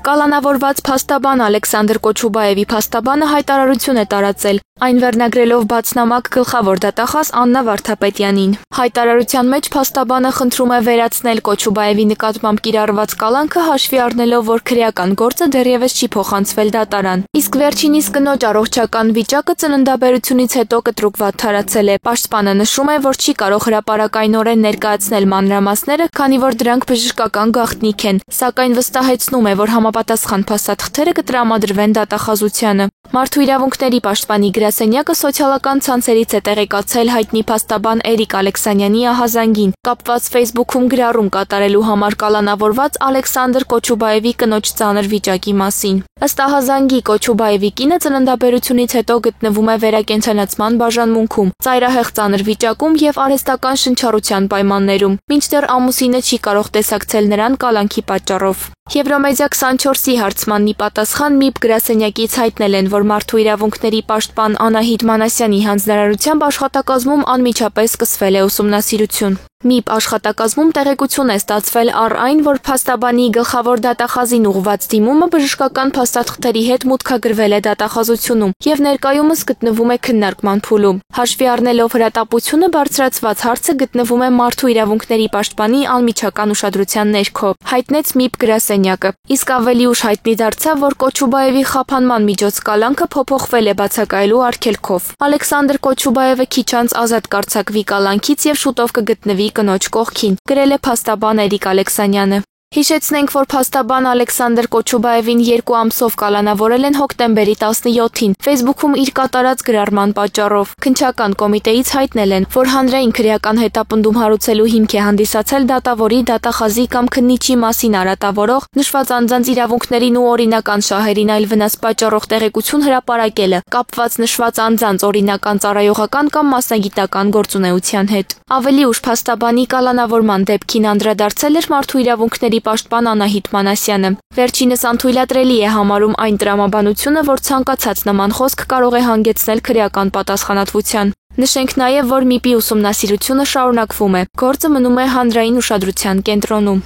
Կալանավորված փաստաբան Ալեքսանդր Կոչուբաևի փաստաբանը հայտարարություն է տարածել, այն վերնագրելով բացնամակ գլխավոր դատախազ Աննա Վարդապետյանին։ Հայտարարության մեջ փաստաբանը խնդրում է վերացնել Կոչուբաևի նկատմամբ կիրառված կալանքը հաշվի առնելով, որ քրեական գործը դեռևս չի փոխանցվել դատարան։ Իսկ վերջինիս կնոջ առողջական վիճակը ծննդաբերությունից հետո կտրուկ վատթարացել է։ Պաշտպանը նշում է, որ չի կարող հրապարակայնորեն ներկայացնել մանրամասները, քանի որ դրանք բժշկական գաղտնիք են, սակայն վստահեցնում է, որ համապատասխան փաստաթղթերը կտրամադրվեն դատախազությանը։ Մարդու իրավունքների պաշտպանի գրասենյակը սոցիալական ցանցերից է տեղեկացել հայտնի փաստաբան Էրիկ Ալեքսանյանի ահազանգին, կապված Facebook-ում գրառում կատարելու համար կալանավորված Ալեքսանդր Կոչուբաևի կնոջ ծանր վիճակի մասին։ Ըստ ահազանգի Կոչուբաևի կինը ծննդաբերությունից հետո գտնվում է վերակենդանացման բաժանմունքում, ծայրահեղ ծանր վիճակում եւ արհեստական շնչառության պայմաններում, մինչդեռ ամուսինը չի կարող տեսակցել նրան կալանքի պատճառով։ Եվրոմեդիա 24-ի հարցմանի պատասխան ՄԻՊ գրասենյակից հայտնել են, որ մարդու իրավունքների պաշտպան Անահիտ Մանասյանի հանձնարարությամբ աշխատակազմում անմիջապես սկսվել է ուսումնասիրություն։ ՄԻՊ աշխատակազմում տեղեկություն է ստացվել առ այն, որ փաստաբանի գլխավոր դատախազին ուղղված դիմումը բժշկական փաստաթղթերի հետ մուտքագրվել է դատախազությունում եւ ներկայումս գտնվում է քննարկման փուլում։ Հաշվի առնելով հրատապությունը բարձրացված հարցը գտնվում է մարդու իրավունքների պաշտպանի անմիջական ուշադրության ներքո, հայտնեց ՄԻՊ գրասենյակը։ Իսկ ավելի ուշ հայտնի դարձավ, որ Կոչուբաևի խափանման միջոց կալանքը փոփոխվել է բացակայելու արգելքով։ Ալեքսանդր Կոչուբաևը քիչ անց ազատ կարձակվի կալանքից եւ շուտով կգտնվի կնոջ կողքին, գրել է փաստաբան Էրիկ Ալեքսանյանը։ Հիշեցնենք, որ փաստաբան Ալեքսանդր Կոչուբաևին 2 ամսով կալանավորել են հոկտեմբերի 17-ին Facebook-ում իր կատարած գրառման պատճառով։ Քննչական կոմիտեից հայտնել են, որ հանրային քրեական հետապնդում հարուցելու հիմք է հանդիսացել դատավորի, դատախազի կամ քննիչի մասին արատավորող, նշված անձանց իրավունքներին ու օրինական շահերին այլ վնաս պատճառող տեղեկություն հրապարակելը, կապված նշված անձանց օրինական ծառայողական կամ մասնագիտական գործունեության հետ։ Ավելի ուշ փաստաբանի կալանավորման դեպքին անդրադարձել էր մարդու իրավունքների պաշտպան Անահիտ Մանասյանը։ Վերջինս անթույլատրելի է համարում այն տրամաբանությունը, որ ցանկացած նման խոսք կարող է հանգեցնել քրեական պատասխանատվության։ Նշենք նաև, որ ՄԻՊ-ի ուսումնասիրությունը շարունակվում է։ Գործը մնում է հանրային ուշադրության կենտրոնում։